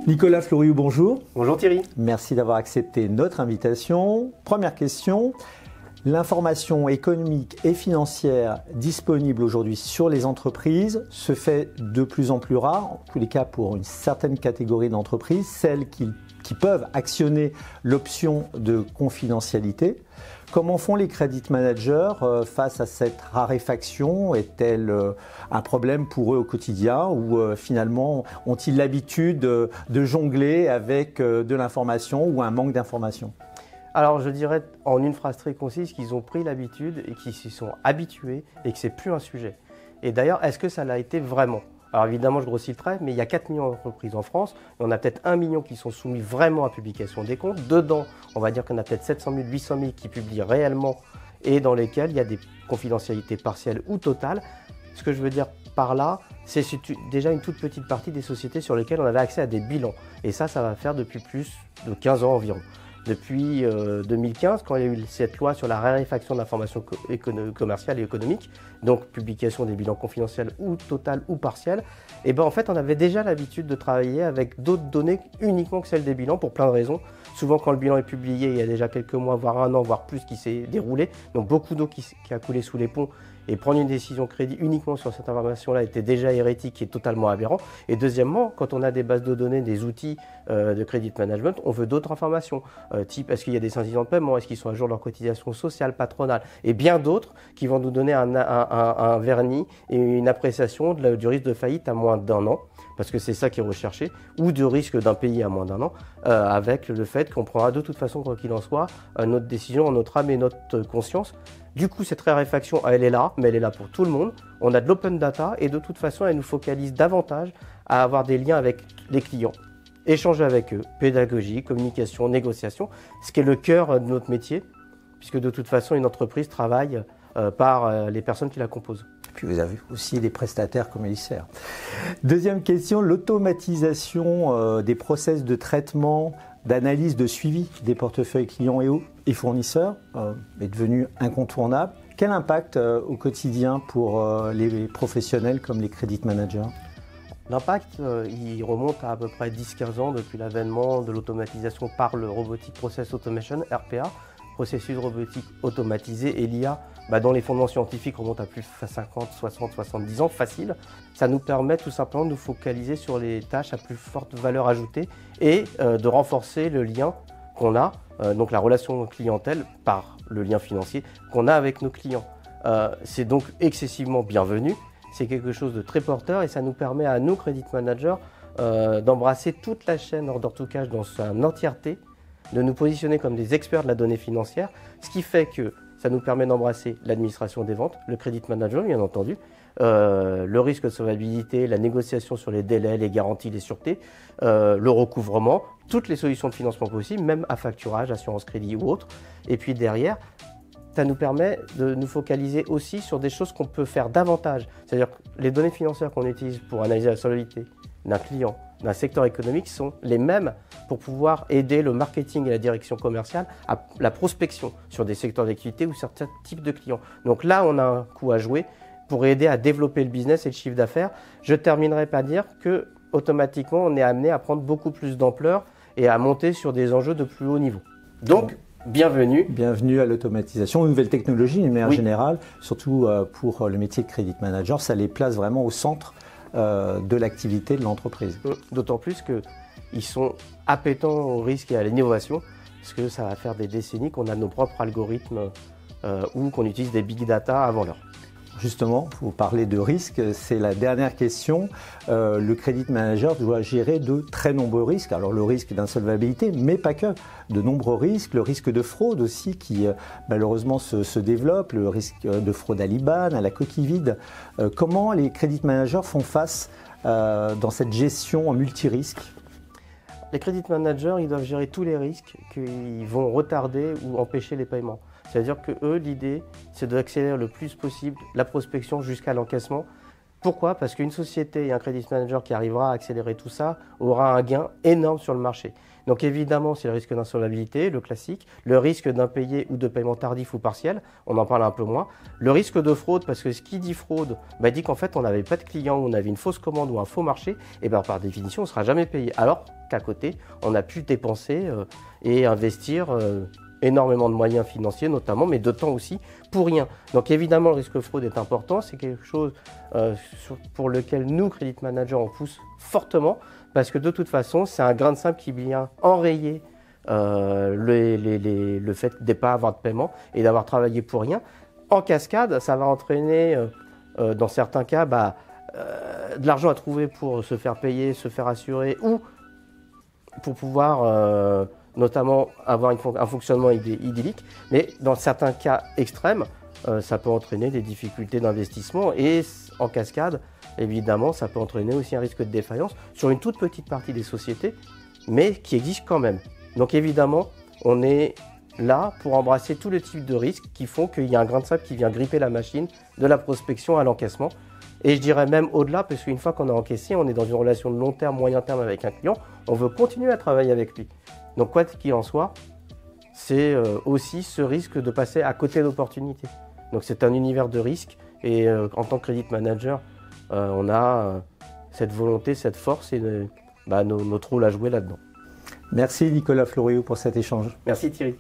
Nicolas Floriou, bonjour. Bonjour Thierry. Merci d'avoir accepté notre invitation. Première question, l'information économique et financière disponible aujourd'hui sur les entreprises se fait de plus en plus rare, en tous les cas pour une certaine catégorie d'entreprises, celles qui peuvent actionner l'option de confidentialité. Comment font les credit managers face à cette raréfaction? Est-elle un problème pour eux au quotidien ou finalement ont-ils l'habitude de jongler avec de l'information ou un manque d'information? Alors je dirais en une phrase très concise qu'ils ont pris l'habitude et qu'ils s'y sont habitués et que c'est plus un sujet. Et d'ailleurs, est-ce que ça l'a été vraiment? Alors évidemment, je grossis le trait, mais il y a 4 millions d'entreprises en France. Et on a peut-être 1 million qui sont soumis vraiment à publication des comptes. Dedans, on va dire qu'on a peut-être 700 000, 800 000 qui publient réellement et dans lesquels il y a des confidentialités partielles ou totales. Ce que je veux dire par là, c'est déjà une toute petite partie des sociétés sur lesquelles on avait accès à des bilans. Et ça va faire depuis plus de 15 ans environ. Depuis 2015, quand il y a eu cette loi sur la raréfaction de l'information commerciale et économique, donc publication des bilans confidentiels ou total ou partiels, et ben en fait on avait déjà l'habitude de travailler avec d'autres données uniquement que celles des bilans pour plein de raisons. Souvent quand le bilan est publié, il y a déjà quelques mois, voire un an, voire plus qui s'est déroulé, donc beaucoup d'eau qui a coulé sous les ponts. Et prendre une décision crédit uniquement sur cette information-là était déjà hérétique et totalement aberrant. Et deuxièmement, quand on a des bases de données, des outils de credit management, on veut d'autres informations, type est-ce qu'il y a des incidents de paiement, est-ce qu'ils sont à jour de leur cotisation sociale, patronale, et bien d'autres qui vont nous donner un vernis et une appréciation du risque de faillite à moins d'1 an, parce que c'est ça qui est recherché, ou de risque d'un pays à moins d'1 an, avec le fait qu'on prendra de toute façon, quoi qu'il en soit, notre décision en notre âme et notre conscience. Du coup, cette raréfaction, elle est là, mais elle est là pour tout le monde. On a de l'open data et de toute façon, elle nous focalise davantage à avoir des liens avec les clients, échanger avec eux, pédagogie, communication, négociation, ce qui est le cœur de notre métier, puisque de toute façon, une entreprise travaille par les personnes qui la composent. Puis vous avez aussi des prestataires comme Elisser. Deuxième question, l'automatisation des process de traitement, d'analyse, de suivi des portefeuilles clients et fournisseurs est devenue incontournable. Quel impact au quotidien pour les professionnels comme les credit managers? L'impact, il remonte à peu près 10-15 ans depuis l'avènement de l'automatisation par le Robotic Process Automation, RPA, processus robotique automatisé, et l'IA, dans les fondements scientifiques, remonte à plus de 50, 60, 70 ans, facile. Ça nous permet tout simplement de nous focaliser sur les tâches à plus forte valeur ajoutée et de renforcer le lien qu'on a, donc la relation clientèle par le lien financier qu'on a avec nos clients. C'est donc excessivement bienvenu, c'est quelque chose de très porteur et ça nous permet à nous, credit managers, d'embrasser toute la chaîne order to cash dans sa entièreté, de nous positionner comme des experts de la donnée financière, ce qui fait que ça nous permet d'embrasser l'administration des ventes, le credit management bien entendu, le risque de solvabilité, la négociation sur les délais, les garanties, les sûretés, le recouvrement, toutes les solutions de financement possibles, même à facturage, assurance crédit ou autre. Et puis derrière, ça nous permet de nous focaliser aussi sur des choses qu'on peut faire davantage. C'est-à-dire que les données financières qu'on utilise pour analyser la solvabilité d'un client, d'un secteur économique sont les mêmes pour pouvoir aider le marketing et la direction commerciale à la prospection sur des secteurs d'activité ou certains types de clients. Donc là, on a un coup à jouer pour aider à développer le business et le chiffre d'affaires. Je terminerai par dire que automatiquement, on est amené à prendre beaucoup plus d'ampleur et à monter sur des enjeux de plus haut niveau. Donc, bienvenue. Bienvenue à l'automatisation, aux nouvelles technologies d'une manière générale, surtout pour le métier de credit manager, ça les place vraiment au centre de l'activité de l'entreprise. D'autant plus qu'ils sont appétents au risque et à l'innovation, parce que ça va faire des décennies qu'on a nos propres algorithmes ou qu'on utilise des big data avant l'heure. Justement, vous parlez de risque, c'est la dernière question. Le credit manager doit gérer de très nombreux risques. Alors le risque d'insolvabilité, mais pas que. De nombreux risques, le risque de fraude aussi qui malheureusement se développe, le risque de fraude à l'IBAN, à la coquille vide. Comment les credit managers font face dans cette gestion en multirisque? Les credit managers, ils doivent gérer tous les risques qui vont retarder ou empêcher les paiements. C'est-à-dire que eux, l'idée, c'est d'accélérer le plus possible la prospection jusqu'à l'encaissement. Pourquoi? Parce qu'une société et un credit manager qui arrivera à accélérer tout ça aura un gain énorme sur le marché. Donc évidemment, c'est le risque d'insolvabilité, le classique, le risque d'impayé ou de paiement tardif ou partiel, on en parle un peu moins, le risque de fraude, parce que ce qui dit fraude, dit qu'en fait on n'avait pas de client, on avait une fausse commande ou un faux marché, et par définition on ne sera jamais payé, alors qu'à côté on a pu dépenser et investir énormément de moyens financiers notamment, mais de temps aussi, pour rien. Donc évidemment, le risque de fraude est important, c'est quelque chose pour lequel nous, Credit Manager, on pousse fortement, parce que de toute façon, c'est un grain de sable qui vient enrayer le fait de ne pas avoir de paiement et d'avoir travaillé pour rien. En cascade, ça va entraîner, dans certains cas, de l'argent à trouver pour se faire payer, se faire assurer, ou pour pouvoir notamment avoir un fonctionnement idyllique, mais dans certains cas extrêmes, ça peut entraîner des difficultés d'investissement et en cascade, évidemment, ça peut entraîner aussi un risque de défaillance sur une toute petite partie des sociétés, mais qui existe quand même. Donc évidemment, on est là pour embrasser tous les types de risques qui font qu'il y a un grain de sable qui vient gripper la machine de la prospection à l'encaissement. Et je dirais même au-delà, parce qu'une fois qu'on a encaissé, on est dans une relation de long terme, moyen terme avec un client, on veut continuer à travailler avec lui. Donc quoi qu'il en soit, c'est aussi ce risque de passer à côté d'opportunités. Donc c'est un univers de risques et en tant que Credit Manager, on a cette volonté, cette force et notre rôle à jouer là-dedans. Merci Nicolas Floriot pour cet échange. Merci Thierry.